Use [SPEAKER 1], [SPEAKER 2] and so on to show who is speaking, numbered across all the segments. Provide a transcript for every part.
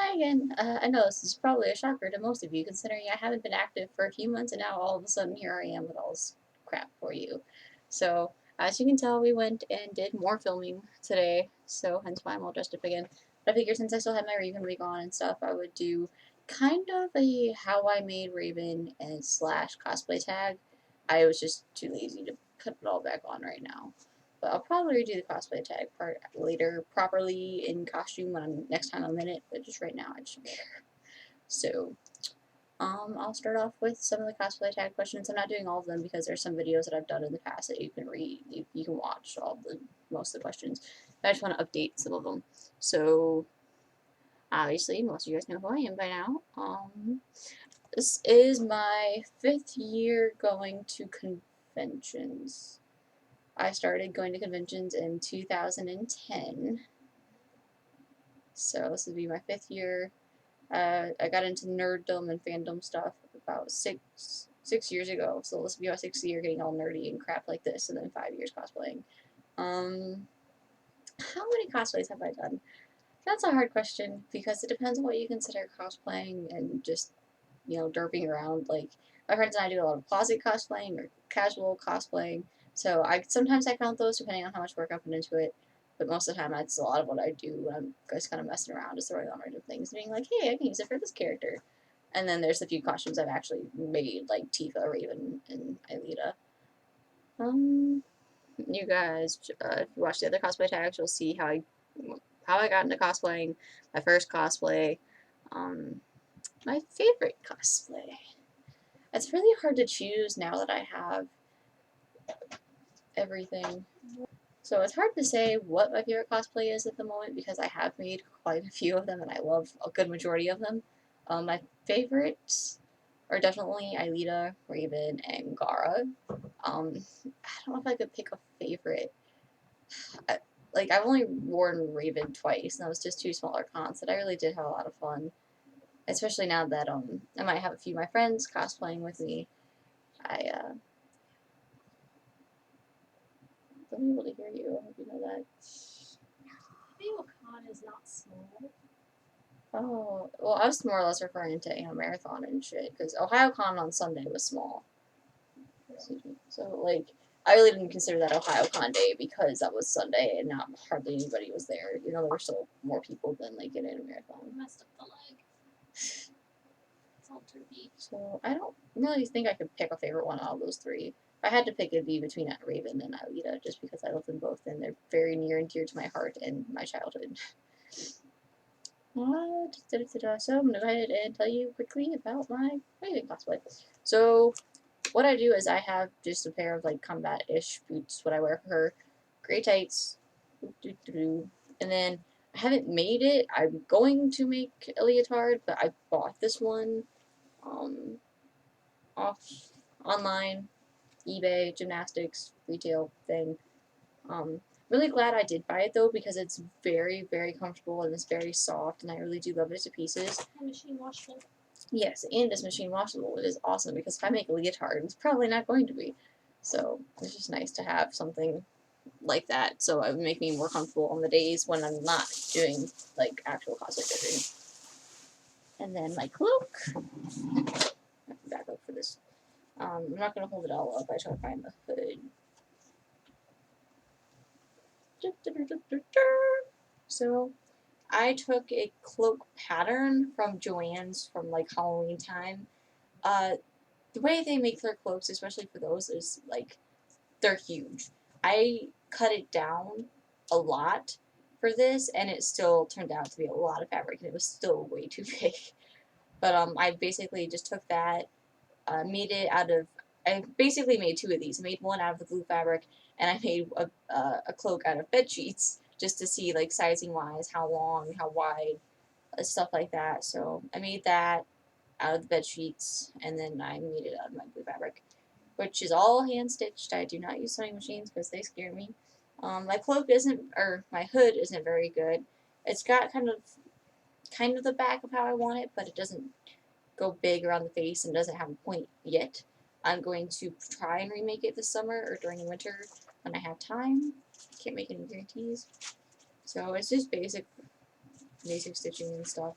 [SPEAKER 1] Hi again. I know this is probably a shocker to most of you, considering I haven't been active for a few months, and now all of a sudden here I am with all this crap for you. So, as you can tell, we went and did more filming today, so hence why I'm all dressed up again. But I figured since I still had my Raven wig on and stuff, I would do kind of a how I made Raven and slash cosplay tag. I was just too lazy to put it all back on right now. But I'll probably redo the cosplay tag part later, properly in costume when next time I'm in it. But just right now, I just don't care. So, I'll start off with some of the cosplay tag questions. I'm not doing all of them because there's some videos that I've done in the past that you can read. You can watch most of the questions. But I just want to update some of them. So, obviously, most of you guys know who I am by now. This is my 5th year going to conventions. I started going to conventions in 2010, so this would be my 5th year. I got into nerddom and fandom stuff about six years ago, so this will be my 6th year getting all nerdy and crap like this, and then 5 years cosplaying. Um, how many cosplays have I done? That's a hard question because it depends on what you consider cosplaying and just derping around. Like my friends and I do a lot of closet cosplaying or casual cosplaying. So I count those depending on how much work I put into it. But most of the time, that's a lot of what I do when I'm just kind of messing around, just throwing on random things, and being like, "Hey, I can use it for this character." And then there's a few costumes I've actually made, like Tifa, Raven, and Aelita. Um, you guys, if you watch the other cosplay tags, you'll see how I got into cosplaying. My first cosplay. Um, my favorite cosplay. It's really hard to choose now that I have everything. So it's hard to say what my favorite cosplay is at the moment because I have made quite a few of them and I love a good majority of them. My favorites are definitely Aelita, Raven, and Gara. I don't know if I could pick a favorite. I've only worn Raven twice, and that was just two smaller cons that I really did have a lot of fun. Especially now that I might have a few of my friends cosplaying with me. I don't be able to hear you. I hope you know that.
[SPEAKER 2] Con is not small.
[SPEAKER 1] Oh, well, I was more or less referring to Marathon and shit, because OhioCon on Sunday was small. So, like, I really didn't consider that OhioCon day because that was Sunday and not hardly anybody was there. You know, there were still more people than, like, in a marathon.
[SPEAKER 2] Messed up the leg. It's all droopy.
[SPEAKER 1] So, I don't really think I could pick a favorite one out of those three. If I had to pick, it'd be between Raven and Aelita, just because I love them both and they're very near and dear to my heart and my childhood. So I'm gonna go ahead and tell you quickly about my Raven cosplay. So what I do is I have just a pair of like combat-ish boots, what I wear for her, gray tights, and then I haven't made it. I'm going to make a leotard, but I bought this one um, off online, eBay, gymnastics, retail thing. Really glad I did buy it though because it's very, very comfortable and it's very soft, and I really do love it to pieces.
[SPEAKER 2] And machine washable.
[SPEAKER 1] Yes, and it's machine washable. It is awesome because if I make a leotard, it's probably not going to be. So it's just nice to have something like that. So it would make me more comfortable on the days when I'm not doing like actual cosplay figuring. And then my cloak. I can back up for this. I'm not gonna hold it all up. I try to find the hood. So I took a cloak pattern from Joann's from like Halloween time. The way they make their cloaks, especially for those, is like they're huge. I cut it down a lot for this, and it still turned out to be a lot of fabric, and it was still way too big. But I basically just took that, made it out of. I basically made two of these. I made one out of the blue fabric, and I made a cloak out of bed sheets just to see like sizing wise how long, how wide, stuff like that. So I made that out of the bed sheets, and then I made it out of my blue fabric, which is all hand stitched. I do not use sewing machines because they scare me. My cloak isn't, or my hood isn't very good. It's got kind of the back of how I want it, but it doesn't go big around the face and doesn't have a point yet. I'm going to try and remake it this summer or during the winter when I have time. Can't make any guarantees. So it's just basic stitching and stuff.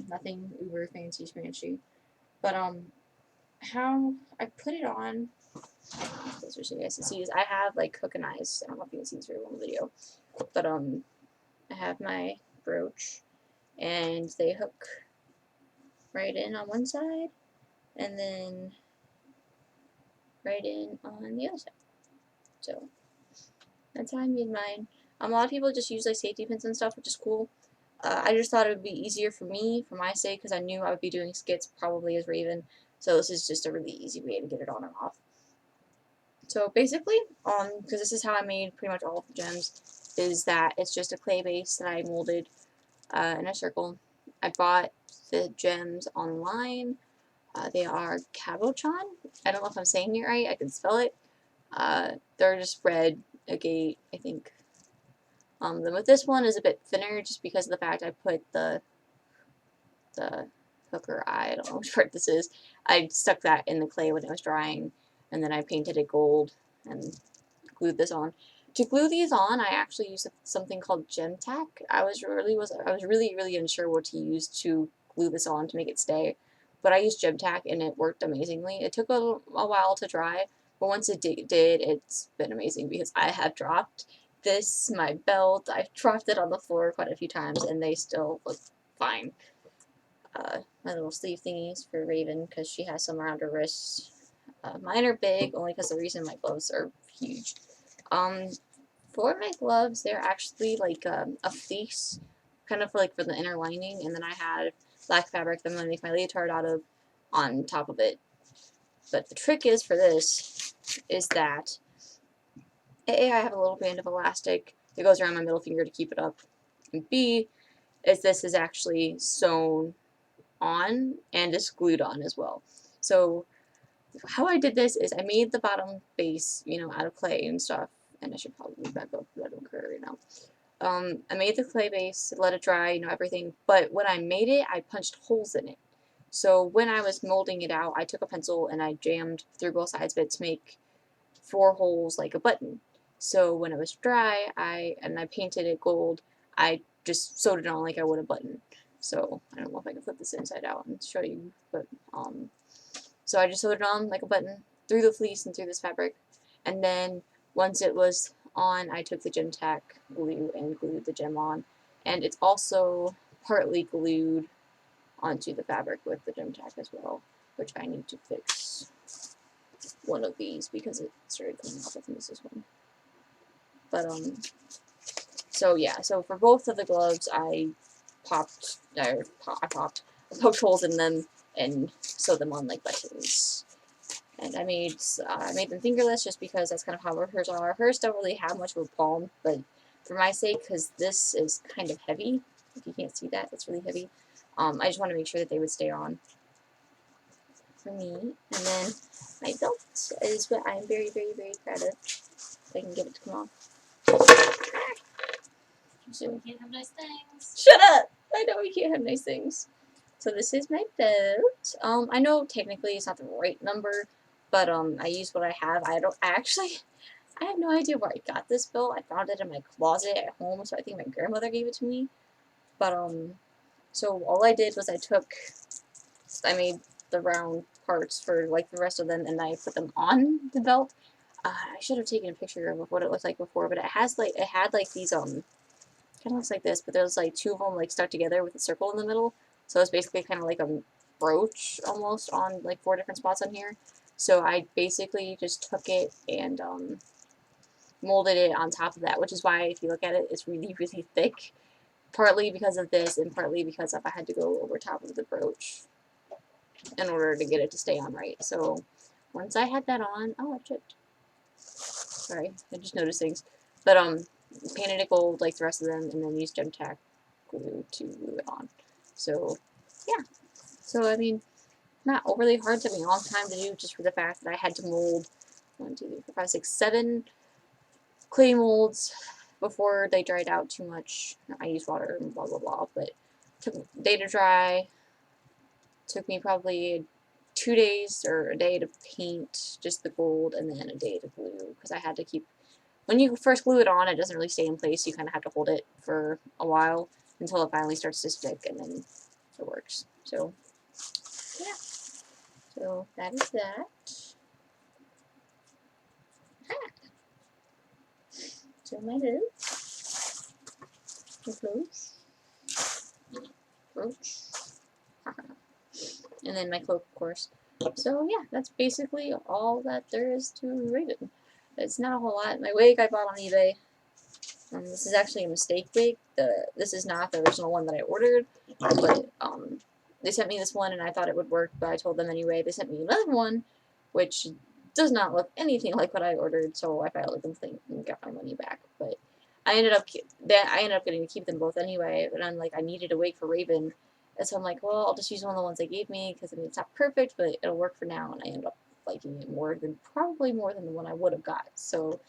[SPEAKER 1] Nothing uber fancy schmancy. But how I put it on. Those are so you guys can see is I have like hook and eyes. I don't know if you can see this very well in the video, but I have my brooch, and they hook right in on one side, and then right in on the other side. So that's how I made mine. A lot of people just use like safety pins and stuff, which is cool. I just thought it would be easier for me, for my sake, because I knew I would be doing skits probably as Raven. So this is just a really easy way to get it on and off. So basically, because this is how I made pretty much all of the gems, is that it's just a clay base that I molded in a circle. I bought the gems online. They are Cabochan. I don't know if I'm saying it right. I can spell it. They're just red agate, I think. Then with this one is a bit thinner just because of the fact I put the hooker eye, I don't know which part this is. I stuck that in the clay when it was drying, and then I painted it gold and glued this on. To glue these on, I actually used something called gem tack. I was really unsure what to use to glue this on to make it stay, but I used gem tack and it worked amazingly. It took a while to dry, but once it did, it's been amazing because I have dropped this, my belt, I've dropped it on the floor quite a few times, and they still look fine. My little sleeve thingies for Raven because she has some around her wrists. Mine are big only because the reason my gloves are huge. Um, for my gloves, they're actually like a fleece, kind of like for the inner lining, and then I had black fabric that I'm gonna make my leotard out of on top of it. But the trick is for this is that A, I have a little band of elastic that goes around my middle finger to keep it up, and B, is this is actually sewn on and is glued on as well. So how I did this is I made the bottom base, out of clay and stuff, and I should probably back up that don't occur right now. I made the clay base, let it dry, everything, but when I made it, I punched holes in it. So when I was molding it out, I took a pencil and I jammed through both sides of it to make 4 holes like a button. So when it was dry, I painted it gold, I just sewed it on like I would a button. So I don't know if I can flip this inside out and show you, but so I just sewed it on like a button through the fleece and through this fabric, and then once it was on, I took the gem tack glue and glued the gem on, and it's also partly glued onto the fabric with the gem tack as well, which I need to fix one of these because it started coming off. I think this is one. But so yeah, so for both of the gloves, I poked holes in them and sewed them on like buttons. And I made them fingerless just because that's kind of how hers are. Hers don't really have much of a palm, but for my sake, because this is kind of heavy, if you can't see that, it's really heavy, I just want to make sure that they would stay on for me. And then my belt is what I'm very, very, very proud of. If I can get it to come off.
[SPEAKER 2] So we can't have nice things.
[SPEAKER 1] Shut up! I know we can't have nice things. So this is my belt. I know technically it's not the right number, but I use what I have. I have no idea where I got this belt. I found it in my closet at home, so I think my grandmother gave it to me. But so all I did was I made the round parts for like the rest of them, and I put them on the belt. I should have taken a picture of what it looked like before, but it had like these kind of looks like this, but there's like 2 of them like stuck together with a circle in the middle. So it's basically kind of like a brooch almost on like 4 different spots on here. So I basically just took it and molded it on top of that, which is why if you look at it, it's really, really thick. Partly because of this, and partly because I had to go over top of the brooch in order to get it to stay on right. So once I had that on, oh, I tripped. Sorry, I just noticed things. But painted it gold like the rest of them, and then used gem tack glue to glue it on. So yeah. So I mean, not overly hard. Took me a long time to do, just for the fact that I had to mold 1, 2, 3, 4, 5, 6, 7 clay molds before they dried out too much. I used water and blah blah blah, but took a day to dry. Took me probably 2 days or a day to paint just the gold, and then a day to glue because I had to keep. When you first glue it on, it doesn't really stay in place. You kind of have to hold it for a while until it finally starts to stick, and then it works. So, yeah. So that is that. So my clothes. My clothes. Brooch. And then my cloak, of course. So yeah, that's basically all that there is to Raven. It's not a whole lot. My wig I bought on eBay. This is actually a mistake wig. This is not the original one that I ordered, but they sent me this one and I thought it would work, but I told them anyway. They sent me another one, which does not look anything like what I ordered, so I filed a complaint and got my money back. But I ended up getting to keep them both anyway. But I'm like, I needed a wig for Raven, and so I'm like, well, I'll just use one of the ones they gave me because I mean it's not perfect, but it'll work for now. And I ended up liking it probably more than the one I would have got. So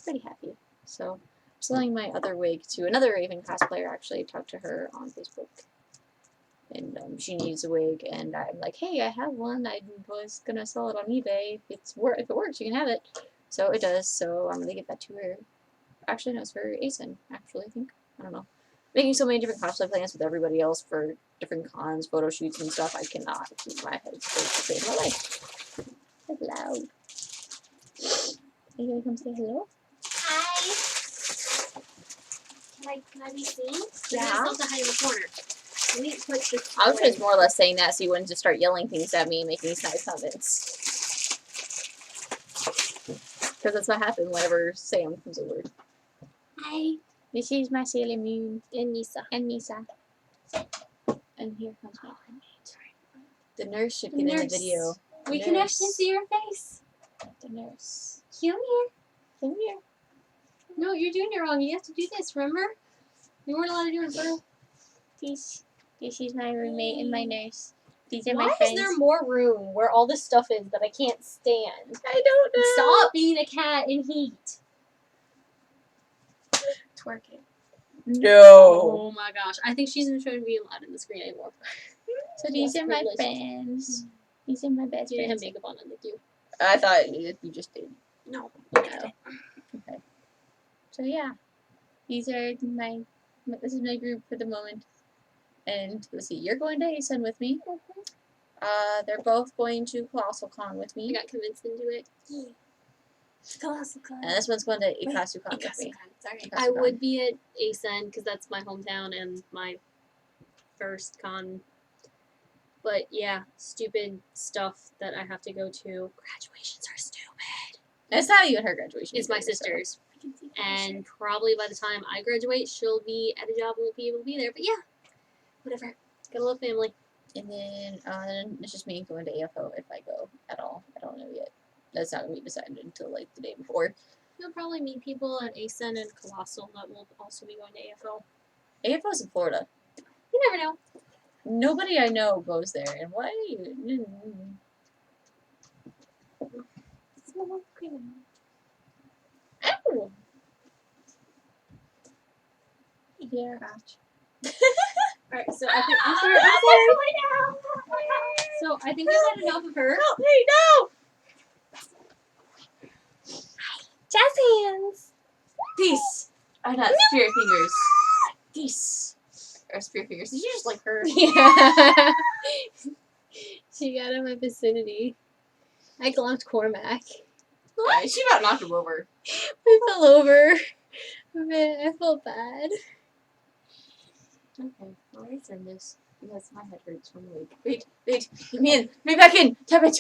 [SPEAKER 1] pretty happy. So selling my other wig to another Raven cosplayer. Actually, I talked to her on Facebook, and she needs a wig, and I'm like, hey, I have one. I was gonna sell it on eBay. If it works, you can have it. So it does. So I'm gonna give that to her. Actually, no, it's for ASIN. Actually, I think I don't know. Making so many different cosplay plans with everybody else for different cons, photo shoots, and stuff. I cannot keep my head straight to save my life. Hello. Are you gonna come say hello?
[SPEAKER 2] Hi. Can I be seen?
[SPEAKER 1] Yeah.
[SPEAKER 2] I still have to hide in the corner. Let me put this.
[SPEAKER 1] I was just more or less saying that so you wouldn't just start yelling things at me and making these nice comments. Because that's what happened whenever Sam comes over.
[SPEAKER 2] Hi.
[SPEAKER 1] This is my Sailor Moon.
[SPEAKER 2] And Nisa.
[SPEAKER 1] And Nisa. And here comes my friend. The nurse should
[SPEAKER 2] The
[SPEAKER 1] get in the
[SPEAKER 2] nurse.
[SPEAKER 1] video.
[SPEAKER 2] We can actually see your face.
[SPEAKER 1] The nurse.
[SPEAKER 2] Come here.
[SPEAKER 1] Come here.
[SPEAKER 2] No, you're doing it wrong. You have to do this, remember? You weren't allowed to do it, bro.
[SPEAKER 1] This is my roommate and my nurse. These are my
[SPEAKER 2] Why
[SPEAKER 1] friends.
[SPEAKER 2] is there more room where all this stuff is that I can't stand?
[SPEAKER 1] I don't know.
[SPEAKER 2] Stop being a cat in heat.
[SPEAKER 1] Twerking.
[SPEAKER 2] Oh my gosh. I think she's not trying to be allowed in the screen anymore.
[SPEAKER 1] So these
[SPEAKER 2] Less
[SPEAKER 1] are my
[SPEAKER 2] privilege.
[SPEAKER 1] friends. These are my best
[SPEAKER 2] You didn't have
[SPEAKER 1] friends.
[SPEAKER 2] makeup on, like you.
[SPEAKER 1] I thought you just did.
[SPEAKER 2] No.
[SPEAKER 1] No. Okay. So yeah, these are this is my group for the moment. And let's see, you're going to ASUN with me. They're both going to Colossal Con with
[SPEAKER 2] I
[SPEAKER 1] me.
[SPEAKER 2] got convinced into it. Colossal Con.
[SPEAKER 1] And this one's going to Ikasu Con with me.
[SPEAKER 2] Sorry.
[SPEAKER 1] Ikasu
[SPEAKER 2] I
[SPEAKER 1] Con.
[SPEAKER 2] would be at ASUN because that's my hometown and my first con. But yeah, stupid stuff that I have to go to. Graduations are stupid.
[SPEAKER 1] It's not even her graduation.
[SPEAKER 2] It's my
[SPEAKER 1] either, so-
[SPEAKER 2] sister's. And probably by the time I graduate, she'll be at a job and won't be able to be there. But yeah, whatever. Gotta love family.
[SPEAKER 1] And then it's just me going to AFO if I go at all. I don't know yet. That's not going to be decided until like the day before.
[SPEAKER 2] You'll probably meet people at ASUN and Colossal that will also be going to AFL.
[SPEAKER 1] AFO's in Florida.
[SPEAKER 2] You never know.
[SPEAKER 1] Nobody I know goes there. And why? Ow! Yeah.
[SPEAKER 2] Alright, so I think I'm sorry. So I think we've had enough of her.
[SPEAKER 1] Oh, hey, no!
[SPEAKER 2] Jazz hands.
[SPEAKER 1] Peace. Not spirit fingers. Peace. Or spirit fingers. Did you just like her?
[SPEAKER 2] Yeah. She got in my vicinity. I glomped Cormac.
[SPEAKER 1] What? She about knocked him over.
[SPEAKER 2] We fell over. Man, I felt bad.
[SPEAKER 1] Okay, well, let's end this because my head hurts from the week. Wait, get me in. Get me back in. Tap it.